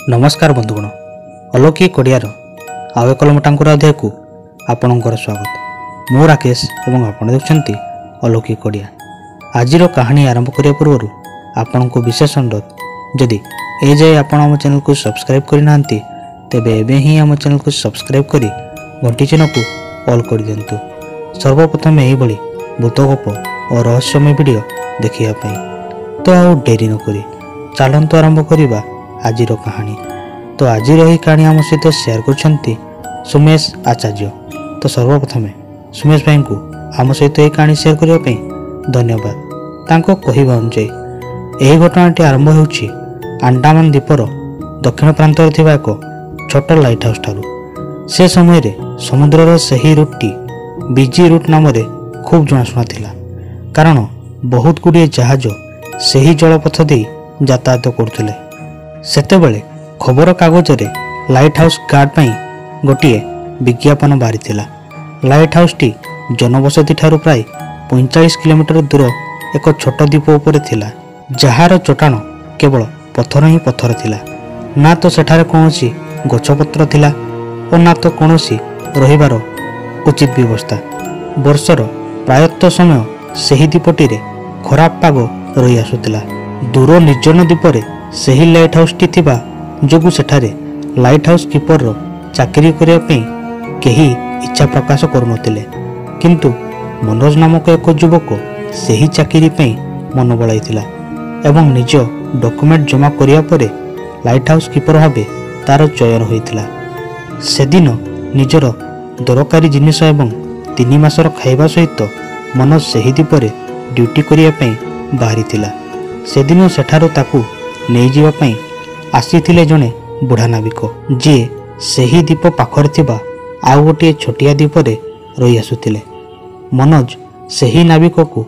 नमस्कार बंधुगण अलौकिक कोडियार आउ एक कलमटांकुर अध्याय को आपणकर स्वागत। मु राकेश एवं आपण देखुंती अलौकिक कोडिया। आजिर कहानी आरंभ करिया पूर्व आपण को विशेष अनुरोध, जदि ए जाए आपण आम चैनल को सब्सक्राइब करना तेबे एबे ही आम चैनल को सब्सक्राइब करी घंटी चिन्ह को ऑल कर दिंतु। सर्वप्रथम यही भली भूतगप और रहस्यमय वीडियो देखिया पाई। तो आउ डेरी न करी चलतु आरंभ करिबा आजिर कहानी। तो आजिर यही कहानी आम सहित शेयर कर सुमेश आचार्य। तो सर्वप्रथम सुमेश भाई को आम सहित यह कहानी शेयर करने धन्यवाद। तांको कहिबा अनुसार यही घटनाटी आरंभ होउछि अंडमान द्वीपर दक्षिण प्रांत एक छोट लाइट हाउस ठारू। से समय रे समुद्रर सही रूटटी बीजी रूट नाम खूब जनाशुना थिला, कारण बहुत गुड़िए जहाज सही जलपथ दे यातायात करथिले। सेतेबेले खबर कागज रे लाइट हाउस गार्ड पई गोटिए विज्ञापन बाहरी थिला। लाइट हाउस टी जनबसती ठारू प्राय 45 किलोमीटर दूर एक छोट द्वीप उपर थिला, जहार चट्टाण केवल पत्थर ही पत्थर थिला। ना तो सेठारे कोनोसी गछपत्र थिला और ना तो कोनोसी रहिबार उचित व्यवस्था। वर्षर प्रायत समय सही द्वीपटी रे खराब पाग रही आसुतिला। दूर निर्जन द्वीपरे सही लाइट हाउस टी थिबा जोगु सेठारे लाइट हाउस कीपर रो चाकरी करिया पई केही इच्छा प्रकाश करुनथिले, किंतु मनोज नामक एक युवक सही चाकरी पई मन बळाइथिला एवं निज डॉक्यूमेंट जमा करिया परे लाइट हाउस कीपर भाबे तार चयन होइथिला। सेदिन निजर दरकारी जिनिस एवं 3 मासर खाइबा सहित मनोज सही द्वीपरे ड्यूटी करिया पई बाहरी थिला। सेदिन सेठारो ताकू नहीं जीवा पई आसीथिले जने बुढ़ा नाविक, जी सही द्वीप पाखरे थिबा आउ गोटे छोटिया द्वीपरे रही आसुथिले। मनोज सही नाविक को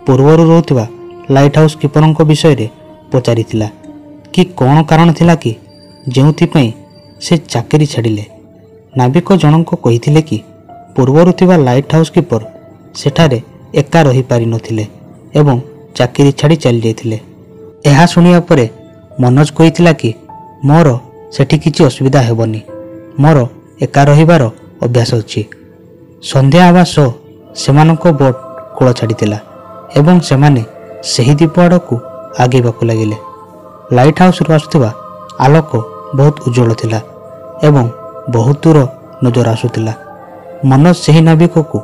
पूर्वर रहउथिबा लाइट हाउस कीपरंक विषय रे पचारिथिला कि कौन कारण थिला कि जेउथि पई से चाकरी छाड़िले। नाविक जनक कहिथिले कि पूर्वर थिबा लाइट हाउस कीपर सेठारे एका रही पारि नथिले एवं चाकरी छाड़ी चली जाइथिले। एहा सुनिया परे मनोज कहिथिला कि मोर सेठी किछि असुविधा हेबनी, मोर एका रहिबार अभ्यास अछि। संध्या आवा सो सेमानक बोट कूल छाड़िथिला एवं सेमाने सही द्वीप आड़कू आगेबाकू लागिले। लाइट हाउस रु आसुथिबा आलोक बहुत उज्जवल थिला एवं बहुत दूर नजर आसुथिला। मनोज सही नाविक को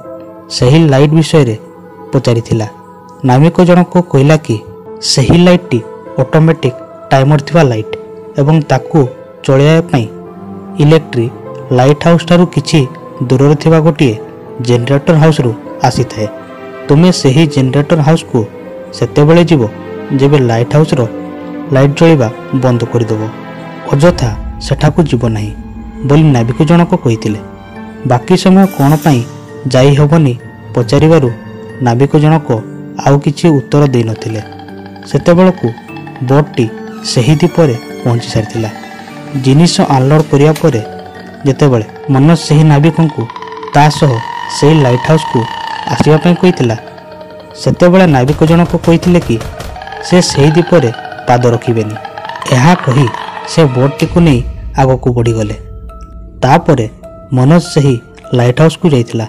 सही लाइट विषय रे पचारिथिला। नाविक जनक कहिला कि सही लाइट टी ऑटोमेटिक टाइमर थिबा लाइट एवं ताकू चलाइबा पई इलेक्ट्रिक लाइट हाउस ठारू किछि दूर थिबा गोटिए जनरेटर हाउस रु आसी थाए। तुमे सही जनरेटर हाउस को सेतेबेले जीवो जेबे लाइट हाउस रो लाइट जळिबा बंद कर देबो, अजथा सेठाकू जीवो नाही बोली नाविक जनक कहिथिले। बाकी समय कोन पई जाई हबनी पचारिबारु नाविक जनक आउ किछि उत्तर देई नथिले। सेतेबेलकू बोटटी सही द्वीपरे पहुंची सारिथिला। जिनिस अनलोड करिया परे जेतेबेले मनोज सही नाविकंकू ता सह सही लाइट हाउस को आसीबा पई कहिथिला, सेतेबेले नाविक जनक कहिथिले कि से सही द्वीपरे पाद रखिबेनी। एहा कही से बोटटी को नहीं आगकू बढ़ी गले। तापरे मनोज सही लाइट हाउस को जाइथिला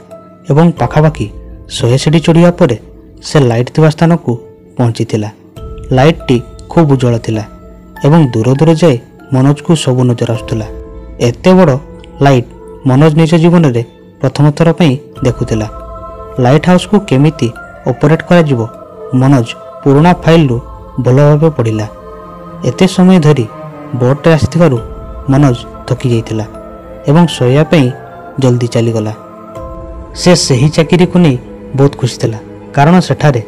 एवं पाखापाखि 100 सीढ़ी चढ़िया परे से लाइट थिबा स्थान को पहुंचीथिला। लाइट टी खूब उज्जवल थिला एवं दूर दूर जाए मनोज को सब नजर आसुथिला। एते बड़ लाइट मनोज निज जीवन रे प्रथम थर पई देखुथिला। लाइट हाउस को केमिति ऑपरेट करा जिवो मनोज पुराना फाइल रु भल भाबे पढ़िला। एते समय धरी बोट रे आसीथिबारु मनोज थकी जाइथिला एवं सोया पई जल्दी चली गला। से सही चाकरी को नहीं बहुत खुशी थिला, कारण सेठारे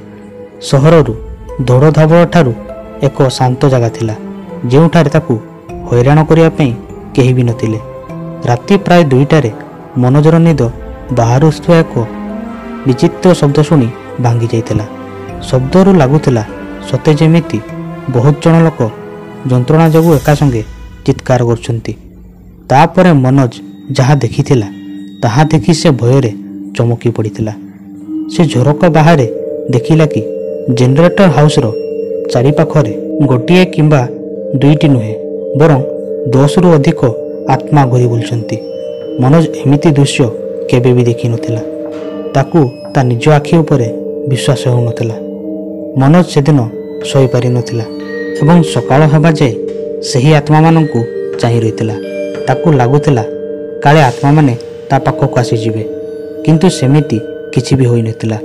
सहर रु दौड़ धाबड़ ठारू एक शांत जगह थिला, जेउठारे ताकू हैरान करिया पई केही भी नथिले। राति प्राय 2टारे मनोजर निद बाहर आसुवा एक विचित्र शब्द शुणी भांगी जाइथिला। शब्दरू लागुथिला सते जेमिति बहुत जन लोक जंत्रणा जोगु एका संगे चित्कार करछंती। तापरे मनोज जहा देखिथिला ताहा देखि से भयरे चमकी पड़िथिला। से झरका बाहरे देखिला कि जनरेटर हाउस रो चारि पाखरे गोटिए किंबा दुईटी नुहे बरं 10ରୁ ଅଧିକ ଆତ୍ମା ଘୁରି ବୁଲୁଛନ୍ତି। ମନୋଜ ଏମିତି ଦୃଶ୍ୟ କେବେ ବି ଦେଖିନଥିଲା। ତାକୁ ତା ନିଜ ଆଖି ଉପରେ ବିଶ୍ୱାସ ହେଉନଥିଲା। ମନୋଜ ସେଦିନ ଶୋଇପାରିନଥିଲା ଏବଂ ସକାଳ ହେବା ଯାଏ ସେହି ଆତ୍ମାମାନଙ୍କୁ ଚାହିଁ ରହିଥିଲା। ତାକୁ ଲାଗୁଥିଲା କାଳେ ଆତ୍ମାମାନେ ତା ପାଖକୁ ଆସିଯିବେ, କିନ୍ତୁ ସେମିତି କିଛି ବି ହୋଇନଥିଲା।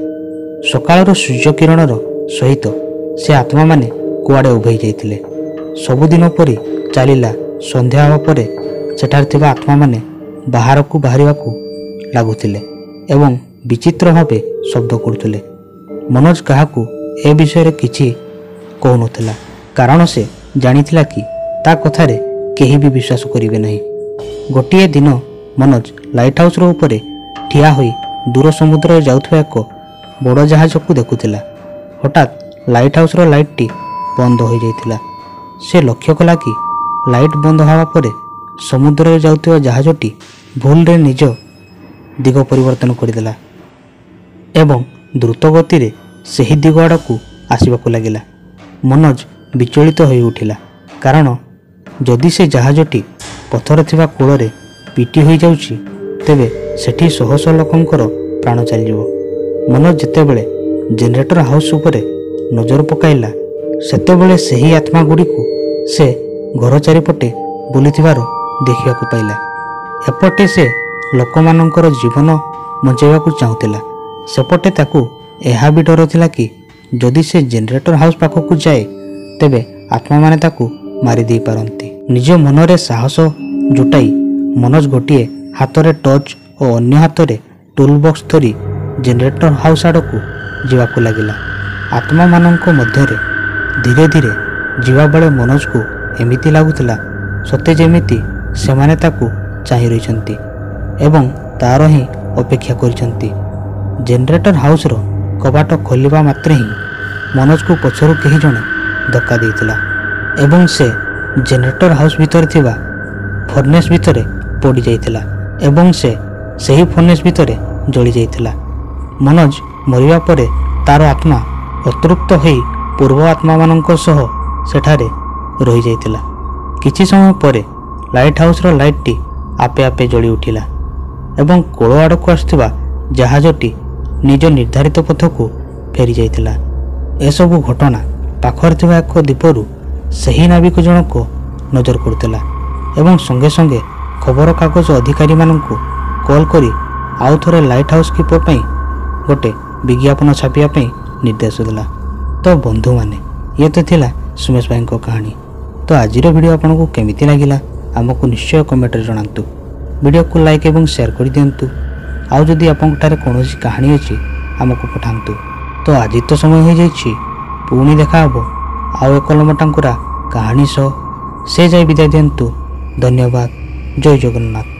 ସକାଳର ସୂର୍ଯ୍ୟ କିରଣର ସହିତ ସେ ଆତ୍ମାମାନେ କୁଆଡ଼େ ଉଭେଇ ଯାଇଥିଲେ। ସବୁଦିନ ପରି ଚାଲିଲା। ସନ୍ଧ୍ୟା ହେବା ପରେ ସେଠାରେ ଥିବା ଆତ୍ମାମାନେ ବାହାରକୁ ବାହାରିବାକୁ ଲାଗୁଥିଲେ ଏବଂ ବିଚିତ୍ର ଭାବେ ଶବ୍ଦ କରୁଥିଲେ। ମନୋଜ କାହାକୁ ଏ ବିଷୟରେ କିଛି କହୁନଥିଲା, କାରଣ ସେ ଜାଣିଥିଲା କି ତା କଥାରେ କେହି ବି ବିଶ୍ୱାସ କରିବେ ନାହିଁ। ଗୋଟିଏ ଦିନ ମନୋଜ ଲାଇଟ୍ ହାଉସ୍ର ଉପରେ ଠିଆ ହୋଇ ଦୂର ସମୁଦ୍ରରେ ଯାଉଥିବା ଏକ ବଡ଼ ଜାହାଜକୁ ଦେଖୁଥିଲା। ହଠାତ୍ ଲାଇଟ୍ ହାଉସ୍ର ଲାଇଟ୍ଟି ବନ୍ଦ ହୋଇଯାଇଥିଲା। ସେ ଲକ୍ଷ୍ୟ କଲା କି ଲାଇଟ୍ ବନ୍ଦ ହେବା ପରେ ସମୁଦ୍ରରେ ଯାଉଥିବା ଜାହାଜଟି ଭୁଲରେ ନିଜ ଦିଗ ପରିବର୍ତ୍ତନ କରିଦେଲା ଏବଂ ଦ୍ରୁତ ଗତିରେ ସେହି ଦିଗ ଆଡ଼କୁ ଆସିବାକୁ ଲାଗିଲା। ମନୋଜ ବିଚଳିତ ହୋଇ ଉଠିଲା, କାରଣ ଯଦି ସେ ଜାହାଜଟି ପଥର ଥିବା କୂଳରେ ପିଟି ହୋଇଯାଉଛି ତେବେ ସେଠି ଶହ ଶହ ଲୋକଙ୍କର ପ୍ରାଣ ଚାଲିଯିବ। ମନୋଜ ଯେତେବେଳେ ଜେନେରେଟର ହାଉସ୍ ଉପରେ ନଜର ପକାଇଲା ସେତେବେଳେ ସେହି ଆତ୍ମା ଗୁଡ଼ିକୁ ସେ ଘର ଚାରିପଟେ ବୁଲିଥିବାର ଦେଖିବାକୁ ପାଇଲା। ଏପଟେ ସେ ଲୋକମାନଙ୍କର ଜୀବନ ବଞ୍ଚାଇବାକୁ ଚାହୁଁଥିଲା, ସେପଟେ ତାକୁ ଏହା ବି ଡର ଥିଲା କି ଯଦି ସେ ଜେନେରେଟର ହାଉସ୍ ପାଖକୁ ଯାଏ ତେବେ ଆତ୍ମାମାନେ ତାକୁ ମାରିଦେଇପାରନ୍ତି। ନିଜ ମନରେ ସାହସ ଜୁଟାଇ ମନୋଜ ଗୋଟିଏ ହାତରେ ଟର୍ଚ୍ଚ ଓ ଅନ୍ୟ ହାତରେ ଟୁଲ୍ ବକ୍ସ ଧରି ଜେନେରେଟର ହାଉସ୍ ଆଡ଼କୁ ଯିବାକୁ ଲାଗିଲା। ଆତ୍ମାମାନଙ୍କ ମଧ୍ୟରେ ଧୀରେ ଧୀରେ ଯିବାବେଳେ ମନୋଜକୁ ଏମିତି ଲାଗୁଥିଲା ସତେ ଯେମିତି ସେମାନେ ତାକୁ ଚାହିଁ ରହିଛନ୍ତି ଏବଂ ତାର ହିଁ ଅପେକ୍ଷା କରିଛନ୍ତି। ଜେନେରେଟର ହାଉସ୍ର କବାଟ ଖୋଲିବା ମାତ୍ରେ ହିଁ ମନୋଜକୁ ପଛରୁ କେହି ଜଣେ ଧକ୍କା ଦେଇଥିଲା ଏବଂ ସେ ଜେନେରେଟର ହାଉସ୍ ଭିତରେ ଥିବା ଫର୍ନେସ୍ ଭିତରେ ପଡ଼ିଯାଇଥିଲା ଏବଂ ସେ ସେହି ଫର୍ନେସ୍ ଭିତରେ ଜଳିଯାଇଥିଲା। ମନୋଜ ମରିବା ପରେ ତାର ଆତ୍ମା ଅତୃପ୍ତ ହୋଇ ପୂର୍ବ ଆତ୍ମାମାନଙ୍କ ସହ ସେଠାରେ ରହିଯାଇଥିଲା। କିଛି ସମୟ ପରେ ଲାଇଟ୍ ହାଉସ୍ର ଲାଇଟ୍ଟି ଆପେ ଆପେ ଜଳି ଉଠିଲା ଏବଂ କୂଳ ଆଡ଼କୁ ଆସୁଥିବା ଜାହାଜଟି ନିଜ ନିର୍ଦ୍ଧାରିତ ପଥକୁ ଫେରିଯାଇଥିଲା। ଏସବୁ ଘଟଣା ପାଖରେ ଥିବା ଏକ ଦ୍ୱୀପରୁ ସେହି ନାବିକ ଜଣକ ନଜର କରୁଥିଲା ଏବଂ ସଙ୍ଗେ ସଙ୍ଗେ ଖବରକାଗଜ ଅଧିକାରୀମାନଙ୍କୁ କଲ୍ କରି ଆଉ ଥରେ ଲାଇଟ୍ ହାଉସ୍ କିପର ପାଇଁ ଗୋଟେ ବିଜ୍ଞାପନ ଛାପିବା ପାଇଁ ନିର୍ଦ୍ଦେଶ ଦେଲା। ତ ବନ୍ଧୁମାନେ, ଇଏ ତ ଥିଲା ସୁମେଶ ଭାଇଙ୍କ କାହାଣୀ। ତ ଆଜିର ଭିଡ଼ିଓ ଆପଣଙ୍କୁ କେମିତି ଲାଗିଲା ଆମକୁ ନିଶ୍ଚୟ କମେଣ୍ଟରେ ଜଣାନ୍ତୁ। ଭିଡ଼ିଓକୁ ଲାଇକ୍ ଏବଂ ସେୟାର କରିଦିଅନ୍ତୁ। ଆଉ ଯଦି ଆପଣଙ୍କଠାରେ କୌଣସି କାହାଣୀ ଅଛି ଆମକୁ ପଠାନ୍ତୁ। ତ ଆଜି ତ ସମୟ ହୋଇଯାଇଛି, ପୁଣି ଦେଖା ହେବ ଆଉ ଏକ ଲମ୍ବଟାଙ୍କୁରା କାହାଣୀ ସହ। ସେ ଯାଇ ବିଦାୟ ଦିଅନ୍ତୁ। ଧନ୍ୟବାଦ। ଜୟ ଜଗନ୍ନାଥ।